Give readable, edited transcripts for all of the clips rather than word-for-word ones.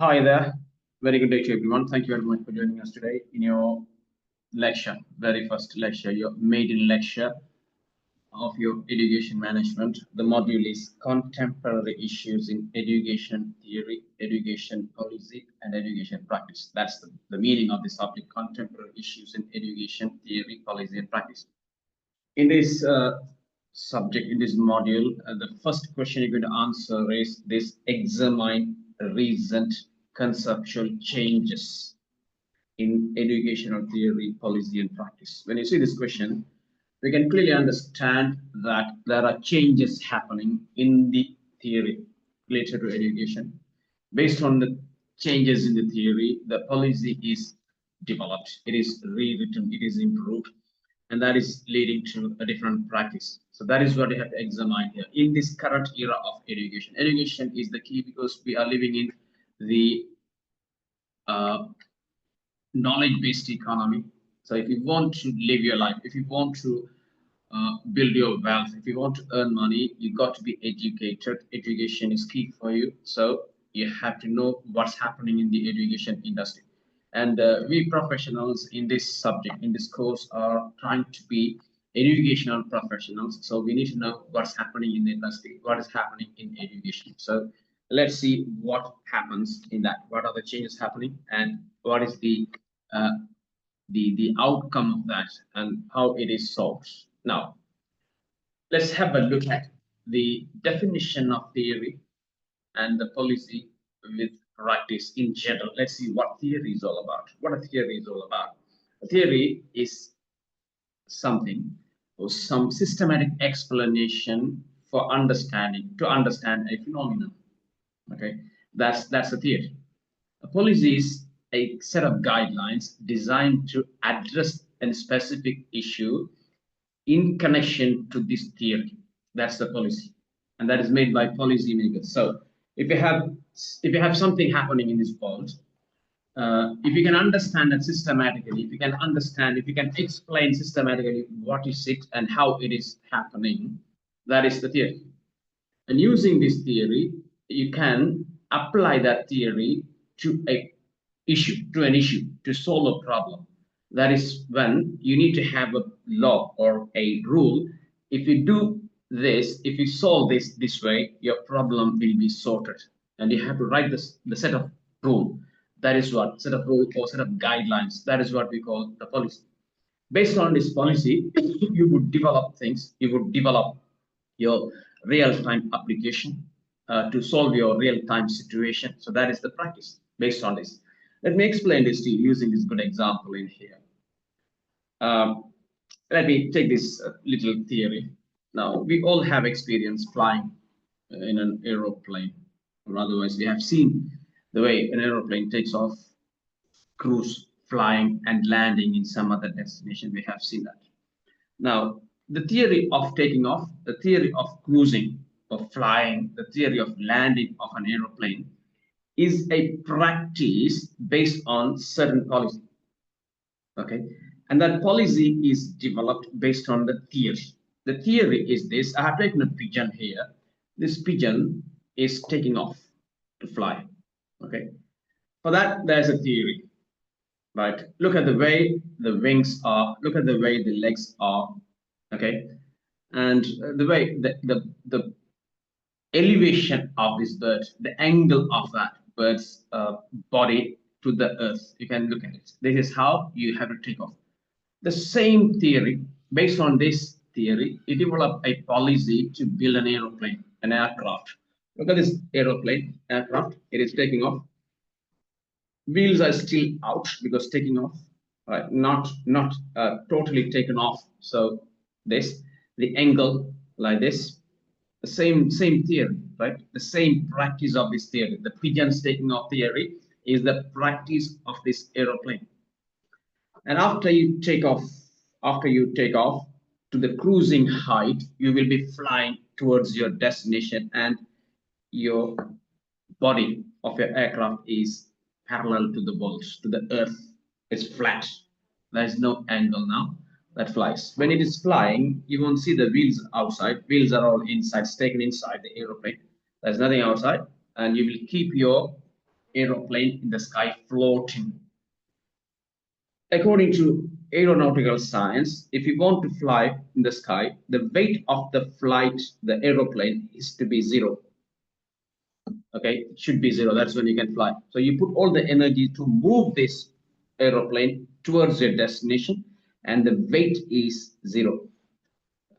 Hi there. Very good day to everyone. Thank you very much for joining us today in your lecture, very first lecture, your maiden lecture of your education management. The module is contemporary issues in education theory, education policy, and education practice. That's the meaning of the subject, contemporary issues in education theory, policy, and practice. In this subject, in this module, the first question you're going to answer is this: examine recent conceptual changes in educational theory, policy, and practice. When you see this question, we can clearly understand that there are changes happening in the theory related to education. Based on the changes in the theory, the policy is developed, it is rewritten, it is improved, and that is leading to a different practice. So that is what we have to examine here. In this current era of education, education is the key because we are living in the uh, knowledge-based economy. So if you want to live your life, if you want to build your wealth, if you want to earn money, you got to be educated. Education is key for you. So you have to know what's happening in the education industry. And we professionals in this subject, in this course, are trying to be educational professionals. So we need to know what's happening in the industry, what is happening in education. So let's see what happens in that. What are the changes happening, and what is uh, the outcome of that, and how it is solved. Now, let's have a look at the definition of theory and the policy with practice in general. Let's see what theory is all about. What a theory is all about. A theory is something or some systematic explanation for understanding, to understand a phenomenon. Okay, that's a theory. A policy is a set of guidelines designed to address a specific issue in connection to this theory. That's the policy, and that is made by policymakers. So if you have something happening in this world, if you can understand it systematically, if you can understand, if you can explain systematically what is it and how it is happening, that is the theory. And using this theory, you can apply that theory to an issue, to solve a problem. That is when you need to have a law or a rule. If you do this, if you solve this way, your problem will be sorted. And you have to write the set of rule. That is what set of rule or set of guidelines. That is what we call the policy. Based on this policy, you would develop things. You would develop your real-time application to solve your real-time situation. So that is the practice based on this. Let me explain this to you using this good example in here. Let me take this little theory. Now, we all have experience flying in an aeroplane, or otherwise we have seen the way an aeroplane takes off, cruise, flying, and landing in some other destination. We have seen that. Now, the theory of taking off, the theory of cruising, of flying, the theory of landing of an aeroplane is a practice based on certain policy. Okay, and that policy is developed based on the theory. The theory is this: I have taken a pigeon here. This pigeon is taking off to fly. Okay, for that there's a theory. Right, look at the way the wings are, look at the way the legs are. Okay, and the way the elevation of this bird, the angle of that bird's body to the earth, you can look at it. This is how you have to take off. The same theory, based on this theory, you develop a policy to build an aeroplane, an aircraft. Look at this aircraft, it is taking off. Wheels are still out because taking off, not totally taken off. So this, the angle like this, the same theory, right? The same practice of this theory. The pigeons taking off theory is the practice of this aeroplane. And after you take off to the cruising height, you will be flying towards your destination, and your body of your aircraft is parallel to the world, to the earth. It's flat. There is no angle now that flies. When it is flying, you won't see the wheels outside. Wheels are all inside, taken inside the aeroplane. There's nothing outside, and you will keep your aeroplane in the sky floating. According to aeronautical science, if you want to fly in the sky, the weight of the flight, the aeroplane, is to be zero. Okay, it should be zero. That's when you can fly. So you put all the energy to move this aeroplane towards your destination, and the weight is zero.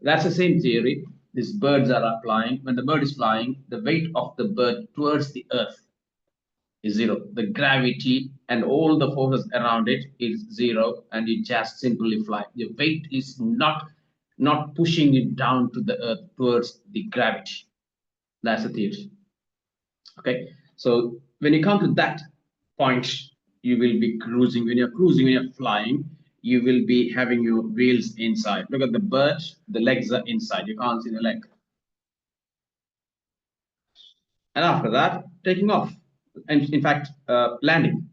That's the same theory these birds are applying. When the bird is flying, the weight of the bird towards the earth is zero. The gravity and all the forces around it is zero, and you just simply fly. The weight is not pushing it down to the earth towards the gravity. That's the theory. Okay, so when you come to that point, you will be cruising. When you're cruising, when you're flying, you will be having your wheels inside. Look at the bird, the legs are inside. You can't see the leg. And after that, taking off. And in fact, landing.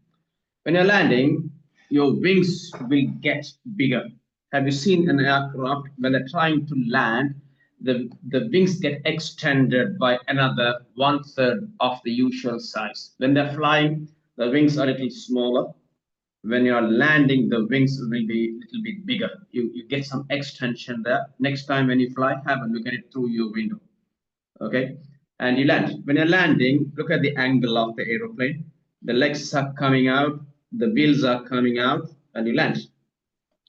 When you're landing, your wings will get bigger. Have you seen an aircraft when they're trying to land? The wings get extended by another 1/3 of the usual size. When they're flying, the wings are a little smaller. When you're landing, the wings will be a little bit bigger. You get some extension there. Next time when you fly, have a look at it through your window. Okay, and you land. When you're landing, look at the angle of the aeroplane. The legs are coming out, the wheels are coming out, and you land.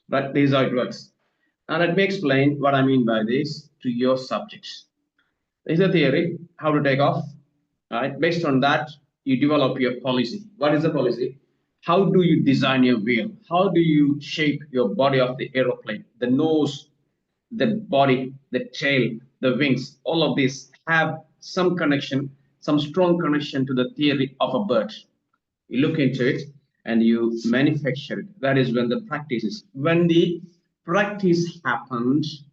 But this is how it works. And let me explain what I mean by this to your subjects. This is a theory, how to take off. All right, based on that, you develop your policy. What is the policy? How do you design your wheel? How do you shape your body of the aeroplane? The nose, the body, the tail, the wings, all of these have some connection, some strong connection to the theory of a bird. You look into it and you manufacture it. That is when the practice is. When the practice happens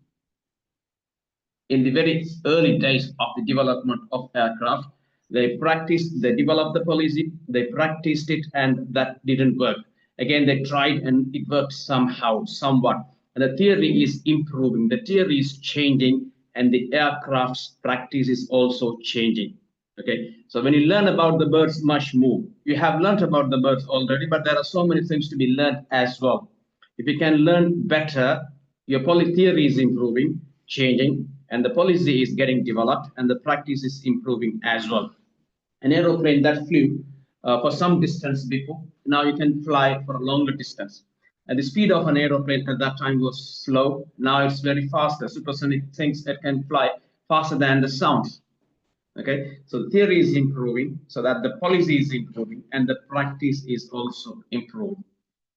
in the very early days of the development of aircraft, they developed the policy, they practiced it, and that didn't work. Again, they tried and it worked somehow, somewhat. And the theory is improving, the theory is changing, and the aircraft's practice is also changing. Okay, so when you learn about the birds much more, you have learned about the birds already, but there are so many things to be learned as well. If you can learn better, your theory is improving, changing, and the policy is getting developed, and the practice is improving as well. An aeroplane that flew for some distance before, now you can fly for a longer distance. And the speed of an aeroplane at that time was slow. Now it's very fast. The supersonic things that can fly faster than the sound. Okay, so the theory is improving, so that the policy is improving, and the practice is also improving.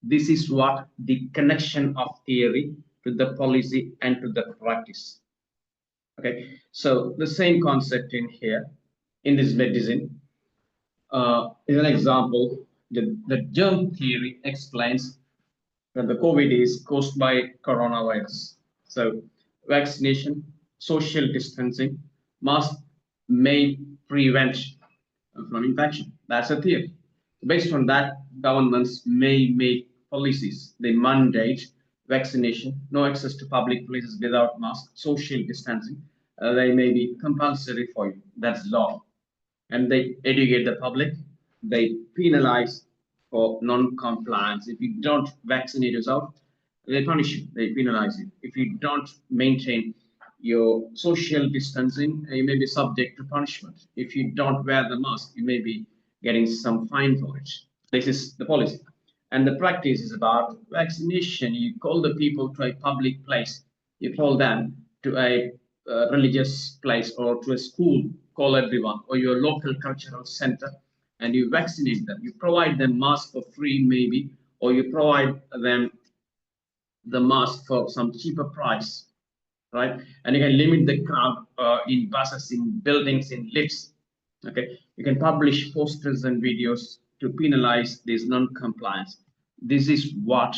This is what the connection of theory to the policy and to the practice. Okay, so the same concept in here, in this medicine, is an example. The germ theory explains that the COVID is caused by coronavirus. So vaccination, social distancing, mask may prevent from infection. That's a theory. Based on that, governments may make policies. They mandate vaccination, no access to public places without mask, social distancing. They may be compulsory for you. That's law. And they educate the public. They penalize for non-compliance. If you don't vaccinate yourself, they punish you. They penalize you. If you don't maintain your social distancing, you may be subject to punishment. If you don't wear the mask, you may be getting some fine for it. This is the policy. And the practice is about vaccination. You call the people to a public place. You call them to a religious place or to a school, call everyone, or your local cultural center, and you vaccinate them. You provide them masks for free, maybe, or you provide them the mask for some cheaper price, right? And you can limit the crowd in buses, in buildings, in lifts. Okay, you can publish posters and videos to penalize this non-compliance. This is what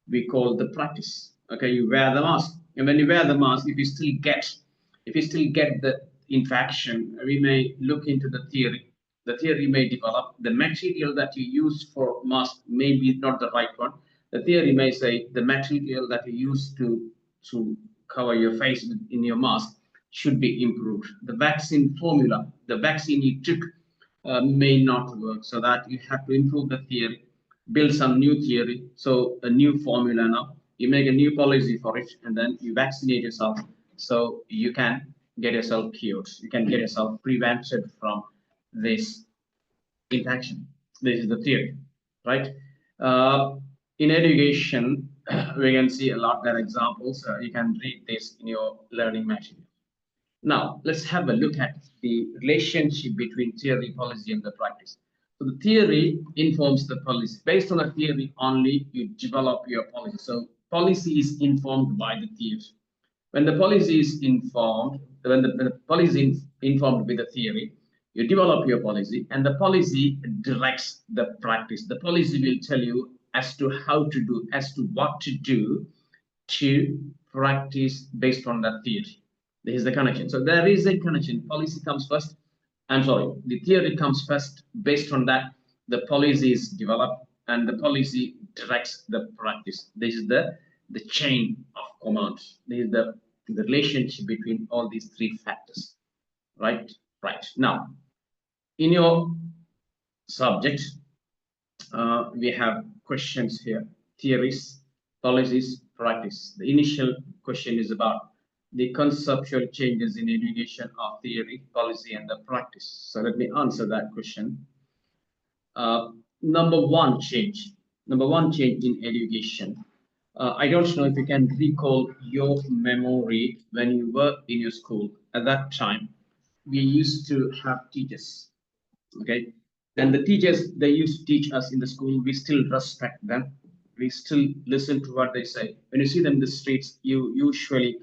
we call the practice. Okay, you wear the mask, and when you wear the mask, if you still get the infection, we may look into the theory. The theory may develop. The material that you use for mask may be not the right one. The theory may say the material that you use to cover your face in your mask should be improved. The vaccine formula, the vaccine you took may not work. So that you have to improve the theory, build some new theory, so a new formula now. You make a new policy for it, and then you vaccinate yourself, so you can get yourself cured. You can get yourself prevented from this infection. This is the theory, right? Uh, in education, we can see a lot of examples. You can read this in your learning material. Now, let's have a look at the relationship between theory, policy, and the practice. So the theory informs the policy. Based on the theory only, you develop your policy. So policy is informed by the theory. When the policy is informed, when the policy is informed with the theory, you develop your policy, and the policy directs the practice. The policy will tell you as to how to do, as to what to do to practice based on that theory. This is the connection. So there is a connection. Policy comes first. I'm sorry, the theory comes first. Based on that, the policy is developed, and the policy directs the practice. This is the chain of command. This is the relationship between all these three factors. Right? Right. Now, in your subject, we have questions here: theories, policies, practice. The initial question is about the conceptual changes in education of theory, policy, and the practice. So let me answer that question. Uh, number one change. Number one change in education. I don't know if you can recall your memory when you were in your school. At that time, we used to have teachers. Okay, and the teachers, they used to teach us in the school, we still respect them, we still listen to what they say. When you see them in the streets, you usually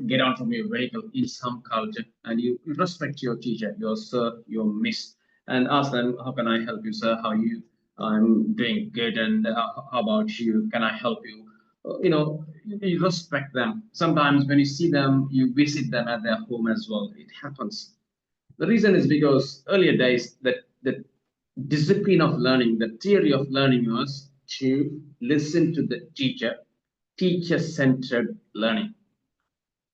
get out from your vehicle in some culture, and you respect your teacher, your sir, your miss, and ask them, how can I help you, sir? How you? I'm doing good. And how about you? Can I help you? You respect them. Sometimes when you see them, you visit them at their home as well. It happens. The reason is because earlier days, that the discipline of learning, the theory of learning was to listen to the teacher, teacher-centered learning.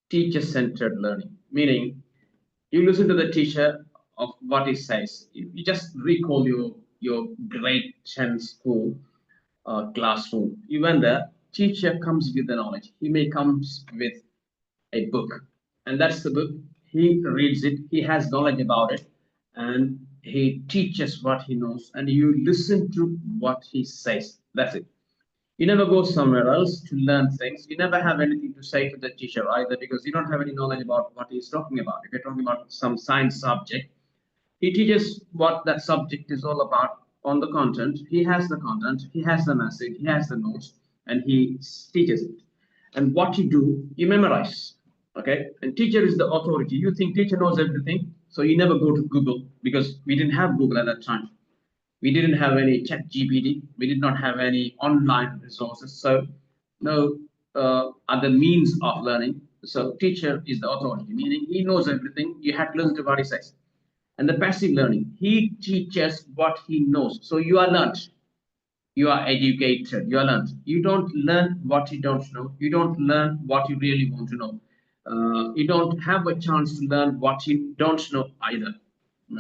Teacher-centered learning, meaning you listen to the teacher of what he says. You just recall your grade 10 school classroom. You went there, teacher comes with the knowledge. He may comes with a book, and that's the book. He reads it, he has knowledge about it, and he teaches what he knows, and you listen to what he says. That's it. You never go somewhere else to learn things. You never have anything to say to the teacher either, because you don't have any knowledge about what he's talking about. If you're talking about some science subject, he teaches what that subject is all about on the content. He has the content, he has the message, he has the notes, and he teaches it. And what you do, you memorize. Okay? And teacher is the authority. You think teacher knows everything, so you never go to Google, because we didn't have Google at that time. We didn't have any chat GPT. We did not have any online resources. So no other means of learning. So teacher is the authority, meaning he knows everything. You have to listen to what he says. And the passive learning, he teaches what he knows. So you are learned, you are educated, you are learned. You don't learn what you don't know. You don't learn what you really want to know. You don't have a chance to learn what you don't know either.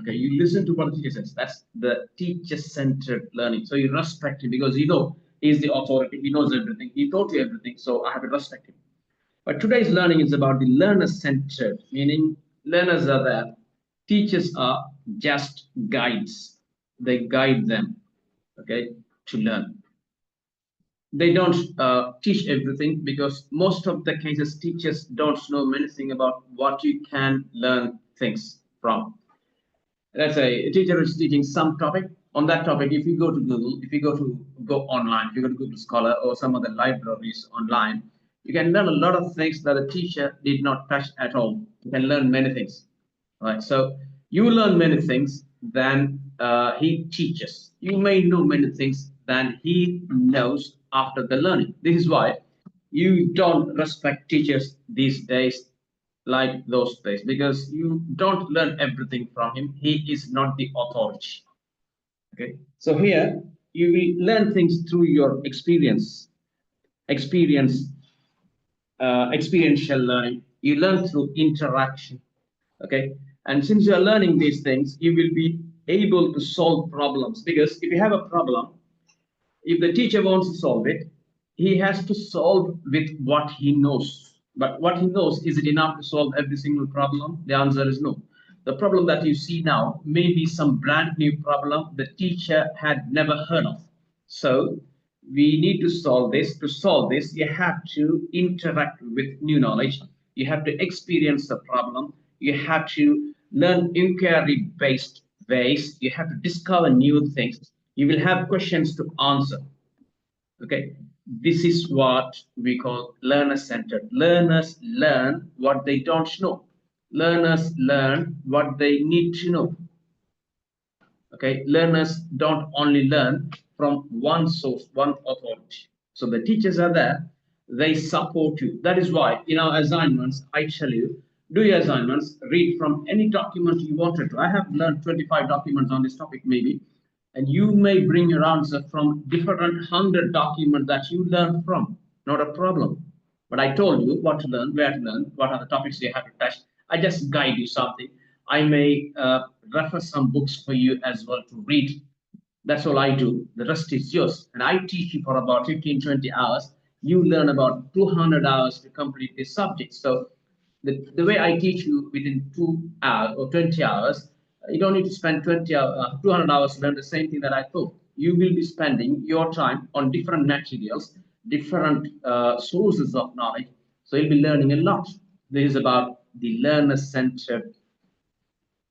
Okay, you listen to what the teacher says. That's the teacher-centered learning. So you respect him, because you know he's the authority. He knows everything. He taught you everything. So I have to respect him. But today's learning is about the learner-centered, meaning learners are there. Teachers are just guides. They guide them, okay, to learn. They don't teach everything, because most of the cases teachers don't know anything about what you can learn things from. Let's say a teacher is teaching some topic. On that topic, if you go to Google, if you go online, if you go to Google Scholar or some other libraries online, you can learn a lot of things that the teacher did not touch at all. You can learn many things, right? So you learn many things than he teaches. You may know many things than he knows after the learning. This is why you don't respect teachers these days like those days, because you don't learn everything from him. He is not the authority. Okay, so here you will learn things through your experience, experiential learning. You learn through interaction. Okay, and since you are learning these things, you will be able to solve problems. Because if you have a problem, if the teacher wants to solve it, he has to solve with what he knows. But what he knows, is it enough to solve every single problem? The answer is no. The problem that you see now may be some brand new problem the teacher had never heard of. So we need to solve this. To solve this, you have to interact with new knowledge. You have to experience the problem. You have to learn inquiry based ways. You have to discover new things. You will have questions to answer. Okay, this is what we call learner centered. Learners learn what they don't know. Learners learn what they need to know. Okay, learners don't only learn from one source, one authority. So the teachers are there, they support you. That is why in our assignments I tell you, do your assignments, read from any document you wanted to. I have learned 25 documents on this topic maybe, and you may bring your answer from different 100 documents that you learn from. Not a problem. But I told you what to learn, where to learn, what are the topics you have to touch. I just guide you something. I may refer some books for you as well to read. That's all I do. The rest is yours. And I teach you for about 15, 20 hours. You learn about 200 hours to complete this subject. So the way I teach you within 2 hours or 20 hours, you don't need to spend 200 hours to learn the same thing that I taught. You will be spending your time on different materials, different sources of knowledge. So you'll be learning a lot. This is about the learner-centered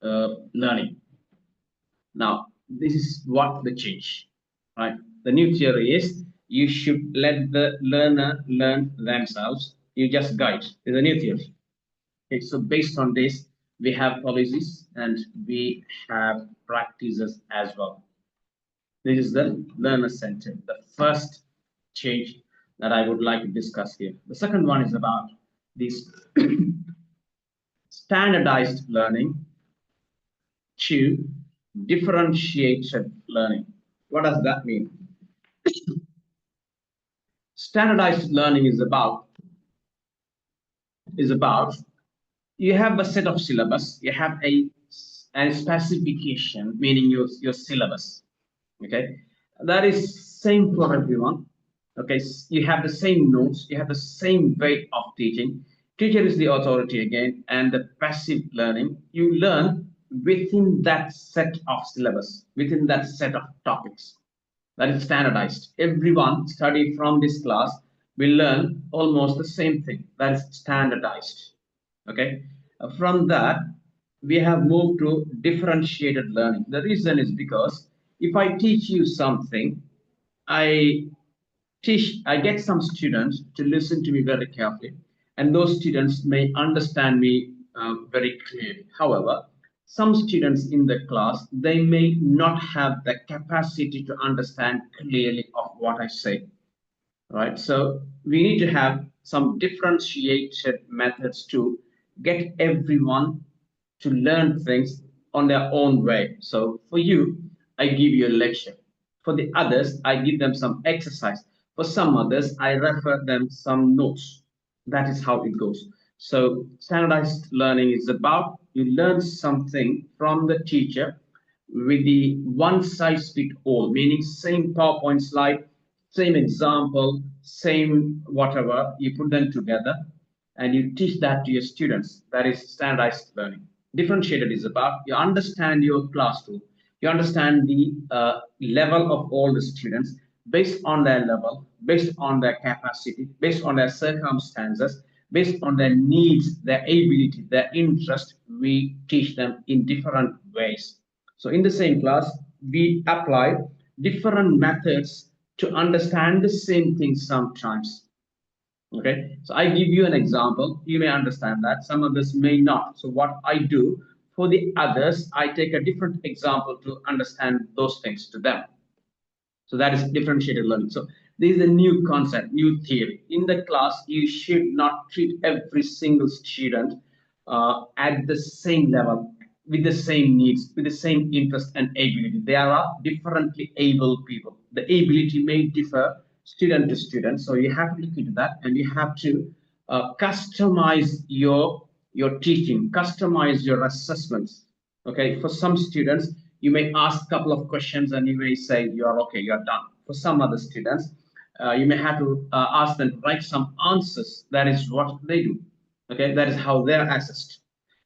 learning. Now, this is what the change, right? The new theory is you should let the learner learn themselves. You just guide. It's a new theory. Okay, so based on this, we have policies and we have practices as well. This is the learner centered, the first change that I would like to discuss here. The second one is about this standardized learning to differentiated learning. What does that mean? Standardized learning is about you have a set of syllabus, you have a specification, meaning your syllabus. Okay, that is same for everyone. Okay, you have the same notes, you have the same way of teaching. Teacher is the authority again, and the passive learning, you learn within that set of syllabus, within that set of topics. That is standardized. Everyone study from this class will learn almost the same thing. That is standardized. Okay, from that we have moved to differentiated learning. The reason is because if I teach you something, I I get some students to listen to me very carefully, and those students may understand me very clearly. However, some students in the class, they may not have the capacity to understand clearly of what I say, right? So we need to have some differentiated methods to get everyone to learn things on their own way. So for you, I give you a lecture. For the others, I give them some exercise. For some others, I refer them some notes. That is how it goes. So standardized learning is about you learn something from the teacher with the one size fit all, meaning same PowerPoint slide, same example, same whatever, you put them together and you teach that to your students. That is standardized learning. Differentiated is about you understand your classroom, you understand the level of all the students based on their level, based on their capacity, based on their circumstances, based on their needs, their ability, their interest. We teach them in different ways. So in the same class, we apply different methods to understand the same thing sometimes. Okay, so I give you an example, you may understand that, some others may not. So what I do for the others, I take a different example to understand those things to them. So that is differentiated learning. So this is a new concept, new theory. In the class, you should not treat every single student at the same level, with the same needs, with the same interest and ability. There are differently able people. The ability may differ student to student. So you have to look into that, and you have to customize your teaching, customize your assessments. Okay, for some students, You may ask a couple of questions and you may say you are okay, you are done. For some other students, you may have to ask them to write some answers. That is what they do. Okay, that is how they're assessed.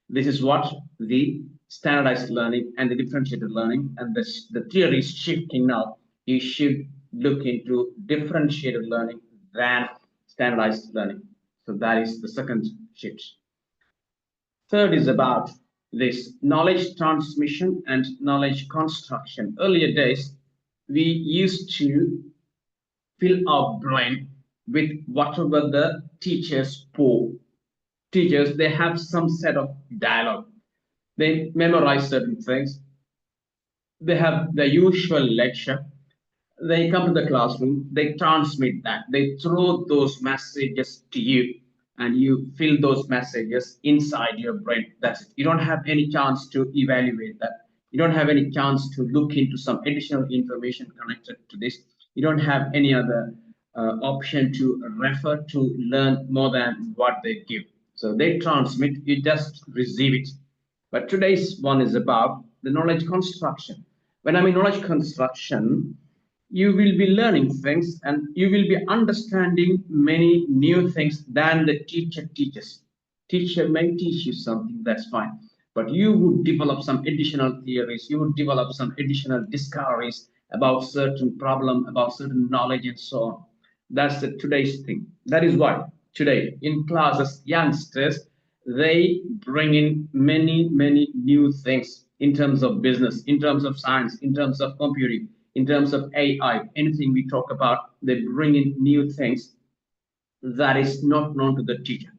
This is what the standardized learning and the differentiated learning, and the theory is shifting now. You should look into differentiated learning than standardized learning. So that is the second shift. Third is about this knowledge transmission and knowledge construction. Earlier days, we used to fill our brain with whatever the teachers pour. Teachers, they have some set of dialogue. They memorize certain things. They have the usual lecture. They come to the classroom, they transmit that, they throw those messages to you, and you fill those messages inside your brain. That's it. You don't have any chance to evaluate that. You don't have any chance to look into some additional information connected to this. You don't have any other option to refer to learn more than what they give. So they transmit, you just receive it. But today's one is about the knowledge construction. When I mean knowledge construction, you will be learning things and you will be understanding many new things than the teacher teaches. Teacher may teach you something, that's fine, but you would develop some additional theories, you would develop some additional discoveries about certain problem, about certain knowledge, and so on. That's the today's thing. That is why today in classes, youngsters, they bring in many new things in terms of business, in terms of science, in terms of computing, in terms of AI. Anything we talk about, they bring in new things that is not known to the teacher,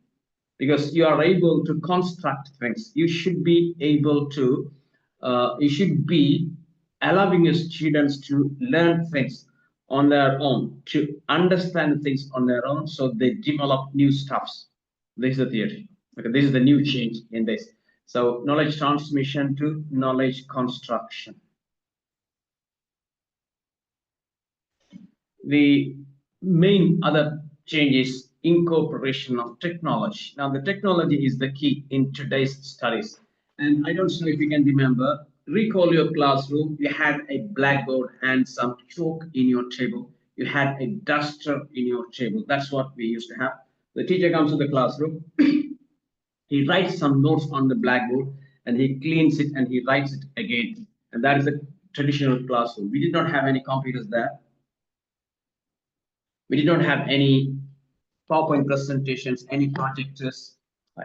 because you are able to construct things. You should be able to you should be allowing your students to learn things on their own, to understand things on their own, so they develop new stuffs. This is the theory. Okay, this is the new change in this. So knowledge transmission to knowledge construction. The main other change is incorporation of technology. Now, the technology is the key in today's studies. And I don't know if you can remember, recall your classroom, you had a blackboard and some chalk in your table. You had a duster in your table. That's what we used to have. The teacher comes to the classroom, he writes some notes on the blackboard and he cleans it and he writes it again. And that is a traditional classroom. We did not have any computers there. We did not have any PowerPoint presentations, any projectors,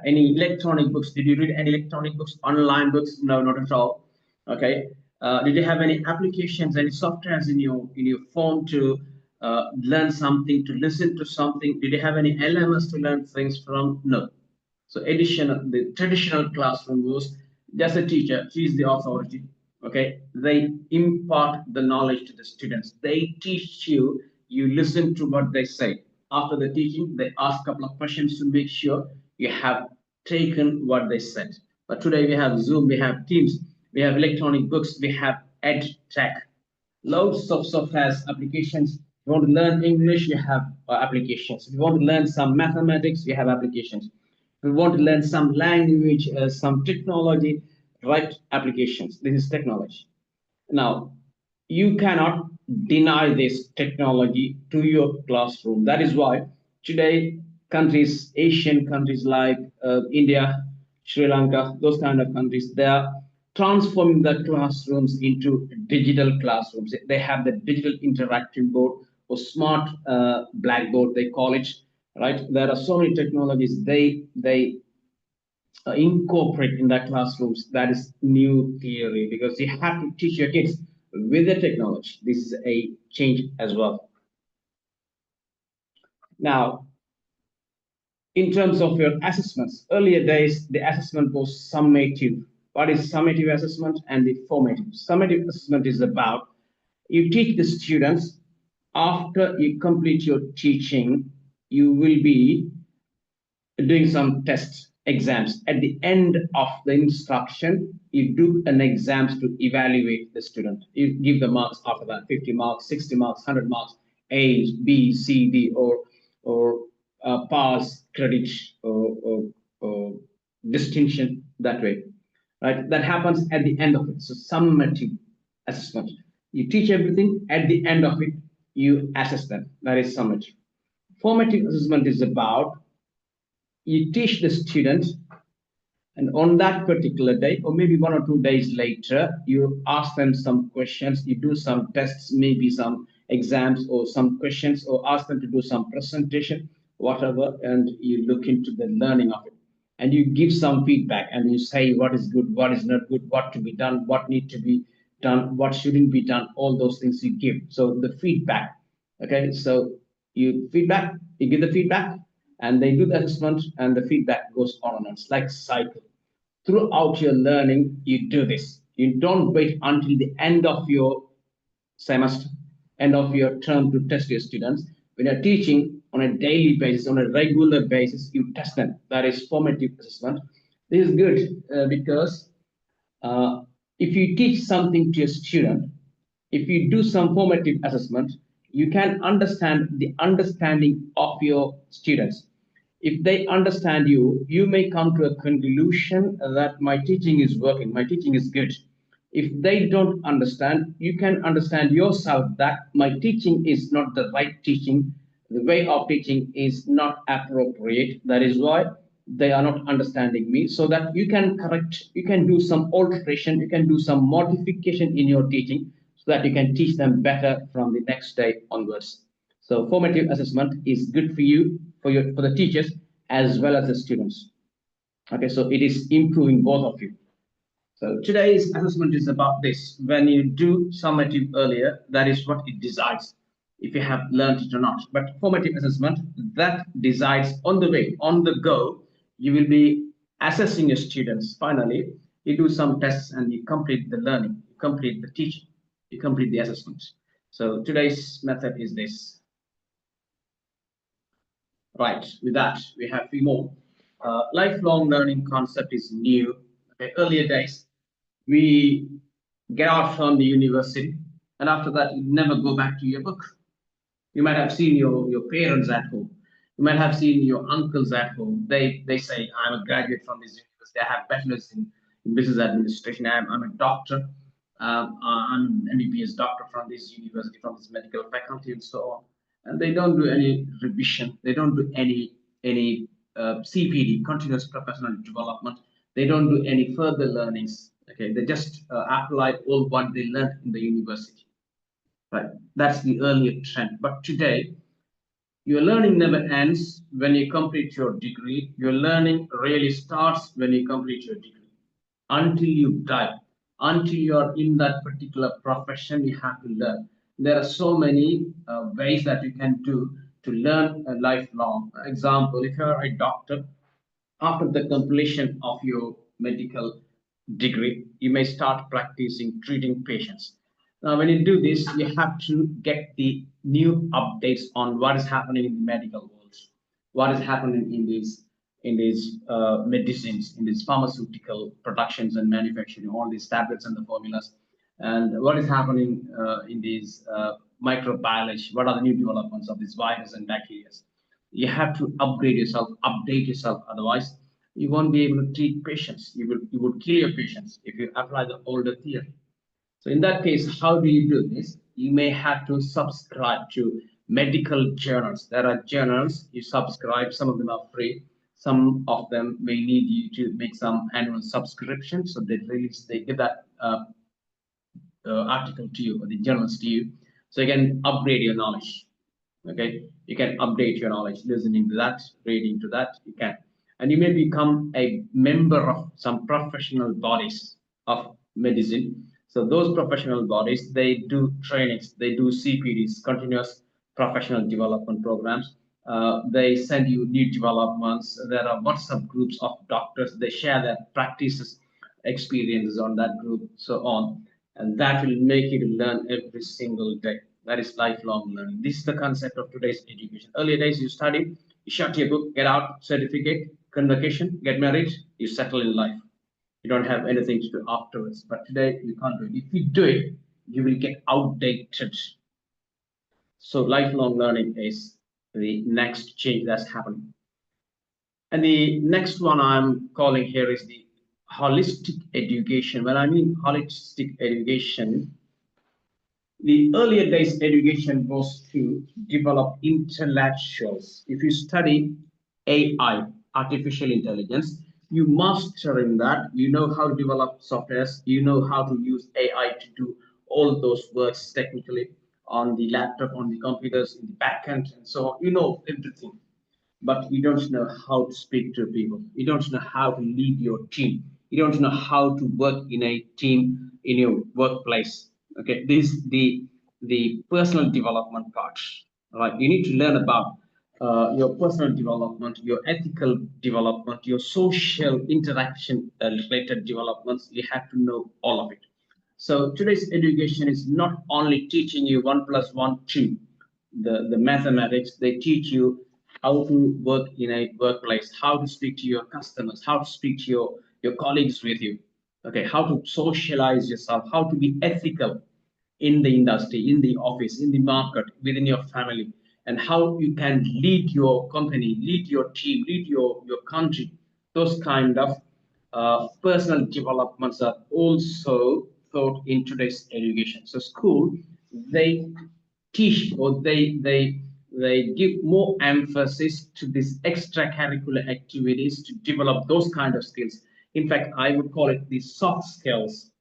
any electronic books. Did you read any electronic books, online books? No, not at all. Okay. Did you have any applications, any softwares in your phone to learn something, to listen to something? Did you have any LMS to learn things from? No. So the traditional classroom was just a teacher, she is the authority. Okay, they impart the knowledge to the students. They teach you, you listen to what they say. After the teaching, they ask a couple of questions to make sure you have taken what they said. But today we have Zoom, we have Teams, we have electronic books, we have Ed Tech, loads of software applications. If you want to learn English, you have applications. If you want to learn some mathematics, you have applications. If you want to learn some language, some technology, right applications. This is technology. Now, you cannot deny this technology to your classroom. That is why today countries, Asian countries like India, Sri Lanka, those kind of countries, they are transforming the classrooms into digital classrooms. They have the digital interactive board or smart blackboard, they call it, right? There are so many technologies they incorporate in the classrooms. That is new theory, because you have to teach your kids with the technology. This is a change as well. Now, in terms of your assessments, earlier days the assessment was summative. What is summative assessment and the formative? Summative assessment is about you teach the students. After you complete your teaching, you will be doing some tests, exams. At the end of the instruction, you do an exams to evaluate the student. You give the marks after that, 50 marks, 60 marks, 100 marks, A, B, C, D, or pass, credit, or distinction, that way, right? That happens at the end of it. So summative assessment. You teach everything, at the end of it, you assess them. That is summative. Formative assessment is about you teach the student, and on that particular day, or maybe 1 or 2 days later, you ask them some questions, you do some tests, maybe some exams or some questions, or ask them to do some presentation, whatever, and you look into the learning of it. And you give some feedback and you say what is good, what is not good, what to be done, what need to be done, what shouldn't be done, all those things you give. So the feedback, okay, so you give the feedback, and they do the assessment, and the feedback goes on and on. It's like cycle. Throughout your learning, you do this. You don't wait until the end of your semester, end of your term to test your students. When you're teaching on a daily basis, on a regular basis, you test them. That is formative assessment. This is good because uh, if you teach something to a student, if you do some formative assessment, you can understand the understanding of your students. If they understand you, you may come to a conclusion that my teaching is working, my teaching is good. If they don't understand, you can understand yourself that my teaching is not the right teaching, the way of teaching is not appropriate. That is why they are not understanding me, so that you can correct, you can do some alteration, you can do some modification in your teaching so that you can teach them better from the next day onwards. So formative assessment is good for you, for the teachers as well as the students. Okay, so it is improving both of you. So today's assessment is about this. When you do summative earlier, that is what it decides if you have learned it or not. But formative assessment, that decides on the way, on the go. You will be assessing your students. Finally, you do some tests and you complete the learning, you complete the teaching, you complete the assessment. So today's method is this. Right, with that, we have a few more. Lifelong learning concept is new. Okay, earlier days, we get out from the university, and after that, you never go back to your book. You might have seen your parents at home. You might have seen your uncles at home. They say, I'm a graduate from this university. I have bachelor's in business administration. I'm a doctor. I'm an MBBS doctor from this university, from this medical faculty, and so on. And they don't do any revision. They don't do any CPD, continuous professional development. They don't do any further learnings. Okay, they just apply all what they learned in the university. Right, that's the earlier trend. But today, your learning never ends when you complete your degree. Your learning really starts when you complete your degree. Until you die, until you're in that particular profession, you have to learn. There are so many ways that you can do to learn a lifelong. Example, if you're a doctor, after the completion of your medical degree, you may start practicing treating patients. Now, when you do this, you have to get the new updates on what is happening in the medical world, what is happening in these medicines, in these pharmaceutical productions and manufacturing, all these tablets and the formulas, and what is happening in these microbiology, what are the new developments of these virus and bacteria. You have to upgrade yourself, update yourself. Otherwise, you won't be able to treat patients. You would kill your patients if you apply the older theory. So in that case, how do you do this? You may have to subscribe to medical journals. There are journals you subscribe. Some of them are free. Some of them may need you to make some annual subscription. So they give that article to you or the journals to you, so you can upgrade your knowledge. Okay, you can update your knowledge listening to that, reading to that, you can. And you may become a member of some professional bodies of medicine. So those professional bodies, they do trainings, they do CPDs, continuous professional development programs. They send you new developments. There are WhatsApp groups of doctors, they share their practices, experiences on that group, so on. And that will make you learn every single day. That is lifelong learning. This is the concept of today's education. Earlier days, you study, you shut your book, get out, certificate, convocation, get married, you settle in life. You don't have anything to do afterwards. But today, you can't do it. If you do it, you will get outdated. So lifelong learning is the next change that's happening. And the next one I'm calling here is the holistic education. When I mean holistic education, the earlier days education was to develop intellectuals. If you study AI, artificial intelligence, you master in that, you know how to develop softwares, you know how to use AI to do all those works technically on the laptop, on the computers, in the backend, and so on. You know everything, but you don't know how to speak to people. You don't know how to lead your team. You don't know how to work in a team in your workplace. Okay, this is the personal development part. Right, you need to learn about your personal development, your ethical development, your social interaction related developments. You have to know all of it. So today's education is not only teaching you one plus one, two, the mathematics. They teach you how to work in a workplace, how to speak to your customers, how to speak to your colleagues with you. Okay, how to socialize yourself, how to be ethical in the industry, in the office, in the market, within your family, and how you can lead your company, lead your team, lead your country. Those kind of personal developments are also taught in today's education. So school, they teach, or they give more emphasis to these extracurricular activities to develop those kind of skills. In fact, I would call it the soft skills.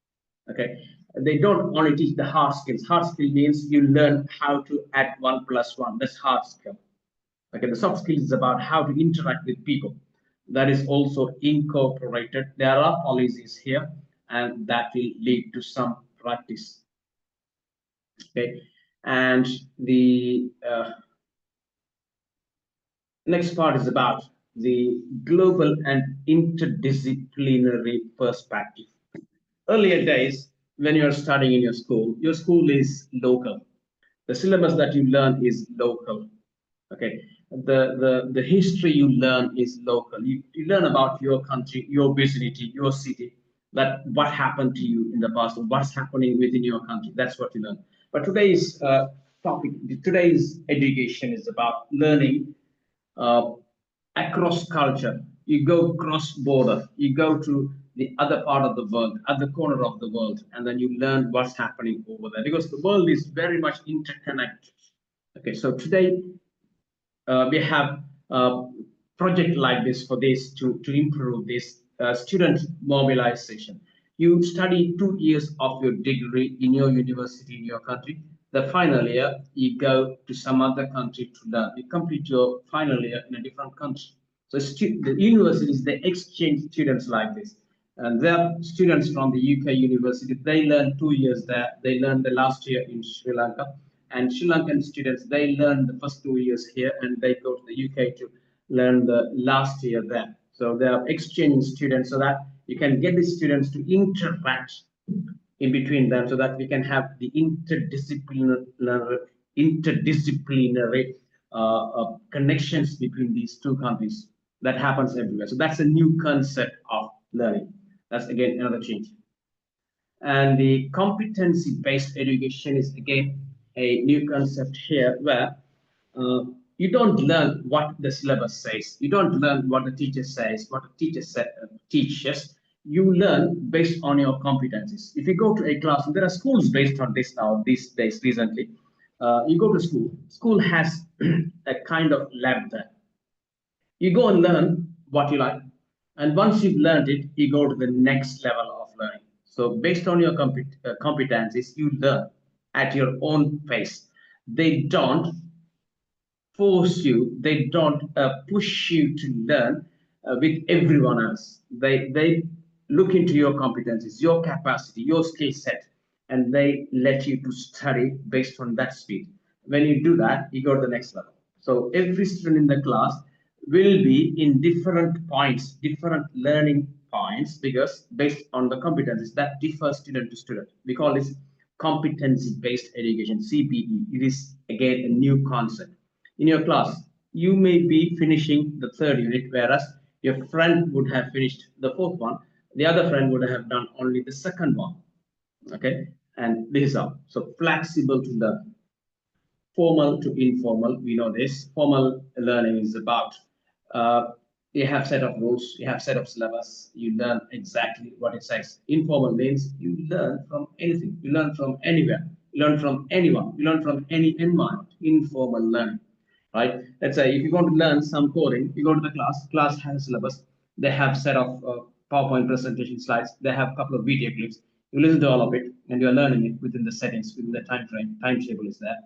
Okay, they don't only teach the hard skills. Hard skill means you learn how to add one plus one. That's hard skill. Okay, the soft skills is about how to interact with people. That is also incorporated. There are policies here, and that will lead to some practice. Okay, and the next part is about the global and interdisciplinary perspective. Earlier days, when you are studying in your school is local. The syllabus that you learn is local. Okay, the history you learn is local. You learn about your country, your vicinity, your city, that what happened to you in the past, what's happening within your country. That's what you learn. But today's topic, today's education is about learning uh, across culture. You go cross border, you go to the other part of the world, other corner of the world, and then you learn what's happening over there, because the world is very much interconnected. Okay, so today we have a project like this for this to improve this student mobilization. You study 2 years of your degree in your university in your country. The final year, you go to some other country to learn. You complete your final year in a different country. So the universities, they exchange students like this. And there are students from the UK university. They learn 2 years there. They learn the last year in Sri Lanka, and Sri Lankan students, they learn the first 2 years here, and they go to the UK to learn the last year there. So they are exchanging students, so that you can get the students to interact in between them, so that we can have the interdisciplinary connections between these two countries. That happens everywhere. So that's a new concept of learning. That's again another change. And the competency-based education is again a new concept here, where uh, you don't learn what the syllabus says. You don't learn what the teacher says, what the teacher teaches. You learn based on your competencies. If you go to a class, there are schools based on this now, these days, recently. You go to school, school has a kind of lab there. You go and learn what you like, and once you've learned it, you go to the next level of learning. So based on your competencies, you learn at your own pace. They don't force you, they don't push you to learn with everyone else. They look into your competencies, your capacity, your skill set, and they let you to study based on that speed. When you do that, you go to the next level. So every student in the class will be in different points, different learning points, because based on the competencies that differ student to student. We call this competency based education, CBE. It is again a new concept. In your class, you may be finishing the third unit, whereas your friend would have finished the fourth one. The other friend would have done only the second one. Okay, and this is how. So flexible to learn. Formal to informal, we know this. Formal learning is about uh, You have set of rules, you have set of syllabus, you learn exactly what it says. Informal means you learn from anything, you learn from anywhere, you learn from anyone, you learn from any environment. Informal learning, right? Let's say if you want to learn some coding, you go to the class has a syllabus, they have set of PowerPoint presentation slides, they have a couple of video clips, you listen to all of it, and you're learning it within the settings, within the time frame, timetable is there.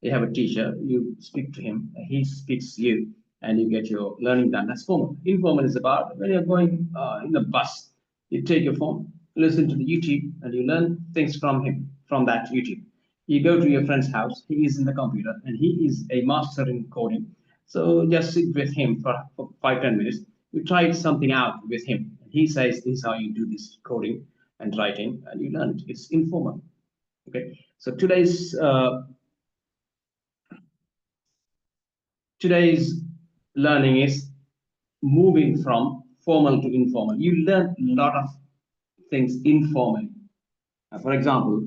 You have a teacher, you speak to him, he speaks to you, and you get your learning done. That's formal. Informal is about when you're going in the bus, you take your phone, listen to the YouTube, and you learn things from him, from that YouTube. You go to your friend's house, he is in the computer, and he is a master in coding. So just sit with him for 5, 10 minutes. You try something out with him. He says, this is how you do this coding and writing, and you learn it. It's informal. Okay. So today's learning is moving from formal to informal. You learn a lot of things informally. For example,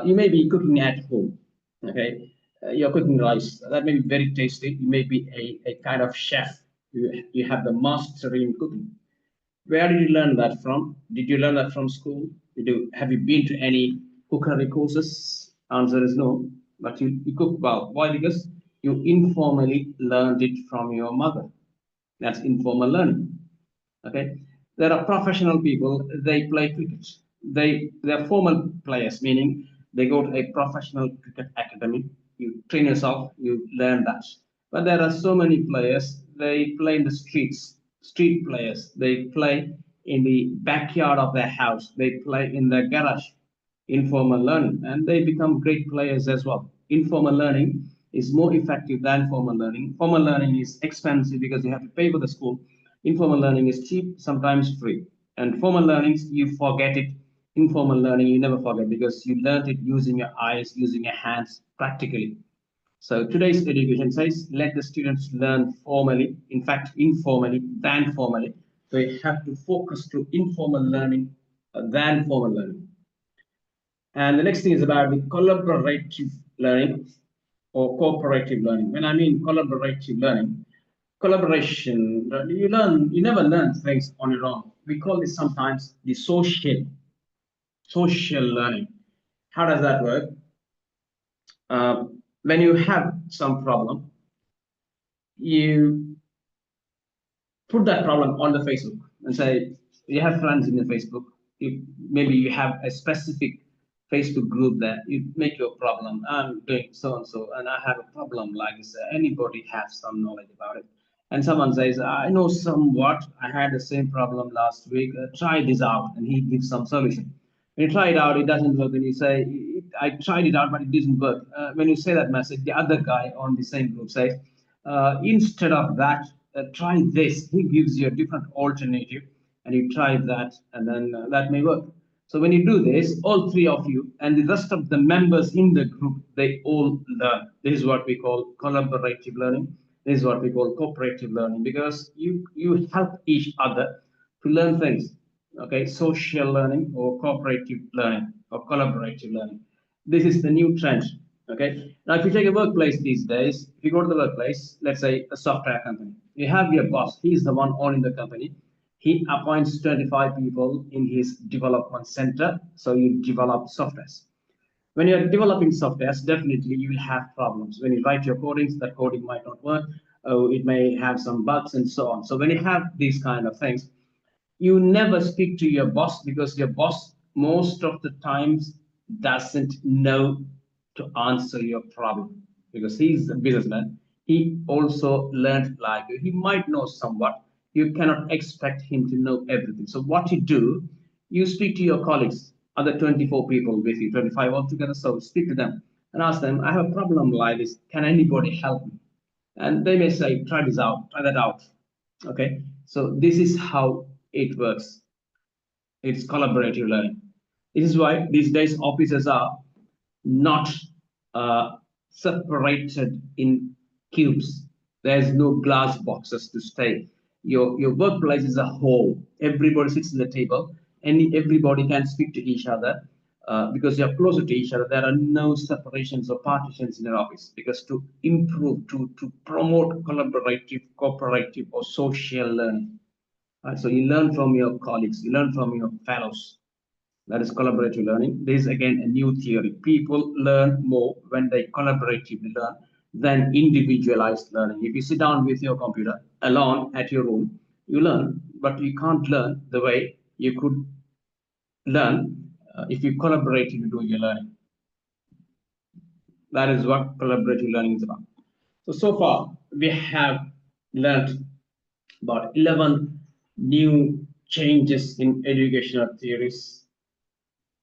you may be cooking at home. Okay, you're cooking rice. That may be very tasty. You may be a kind of chef. You have the mastery in cooking. Where did you learn that from? Did you learn that from school? Have you been to any cookery courses? Answer is no. But you cook well. Why? Because you informally learned it from your mother. That's informal learning. Okay, there are professional people. They play cricket. They're formal players, meaning they go to a professional cricket academy. You train yourself. You learn that. But there are so many players. They play in the streets. Street players. They play in the backyard of their house. They play in their garage. Informal learning, and they become great players as well. Informal learning is more effective than formal learning. Formal learning is expensive because you have to pay for the school. Informal learning is cheap, sometimes free. And formal learning, you forget it. Informal learning, you never forget because you learned it using your eyes, using your hands, practically. So today's education says let the students learn formally, in fact, informally than formally. So you have to focus to informal learning than formal learning. And the next thing is about the collaborative learning or cooperative learning. When I mean collaborative learning, collaboration, you never learn things on your own. We call this sometimes the social learning. How does that work? When you have some problem, you put that problem on the Facebook and say you have friends in the Facebook. Maybe you have a specific Facebook group that you make your problem. I'm doing so and so, and I have a problem like this. Anybody has some knowledge about it? And someone says, I know somewhat. I had the same problem last week. Try this out, and he gives some solution. When you try it out, it doesn't work. And you say, I tried it out, but it didn't work. When you say that message, the other guy on the same group says, instead of that, try this. He gives you a different alternative, and you try that, and then that may work. So when you do this, all three of you and the rest of the members in the group, they all learn. This is what we call collaborative learning. This is what we call cooperative learning because you help each other to learn things. Okay, social learning or cooperative learning or collaborative learning. This is the new trend. Okay, now if you take a workplace these days, if you go to the workplace, let's say a software company, you have your boss. He's the one owning the company. He appoints 25 people in his development center. So you develop softwares. When you're developing softwares, definitely you will have problems. When you write your codings, that coding might not work. It may have some bugs and so on. So when you have these kind of things, you never speak to your boss because your boss most of the times doesn't know to answer your problem because he's a businessman. He also learned like you. He might know somewhat. You cannot expect him to know everything. So what you do, you speak to your colleagues, other 24 people with you, 25 altogether. So speak to them and ask them, I have a problem like this. Can anybody help me? And they may say, try this out, try that out. Okay, so this is how it works. It's collaborative learning. This is why these days offices are not separated in cubes. There's no glass boxes to stay. Your workplace is a whole. Everybody sits at the table, and everybody can speak to each other. because you're closer to each other, there are no separations or partitions in your office. Because to improve, to promote collaborative, cooperative, or social learning. So you learn from your colleagues, you learn from your fellows. That is collaborative learning. This is again a new theory. People learn more when they collaboratively learn than individualized learning. If you sit down with your computer alone at your room, you learn, but you can't learn the way you could learn if you collaboratively do your learning. That is what collaborative learning is about. So far, we have learned about 11 new changes in educational theories,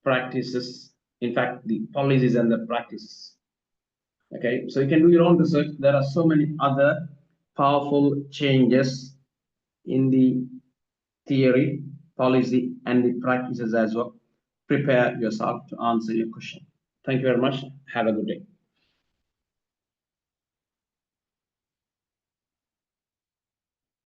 practices, in fact, the policies and the practices. Okay, so you can do your own research. There are so many other powerful changes in the theory, policy, and the practices as well. Prepare yourself to answer your question. Thank you very much. Have a good day.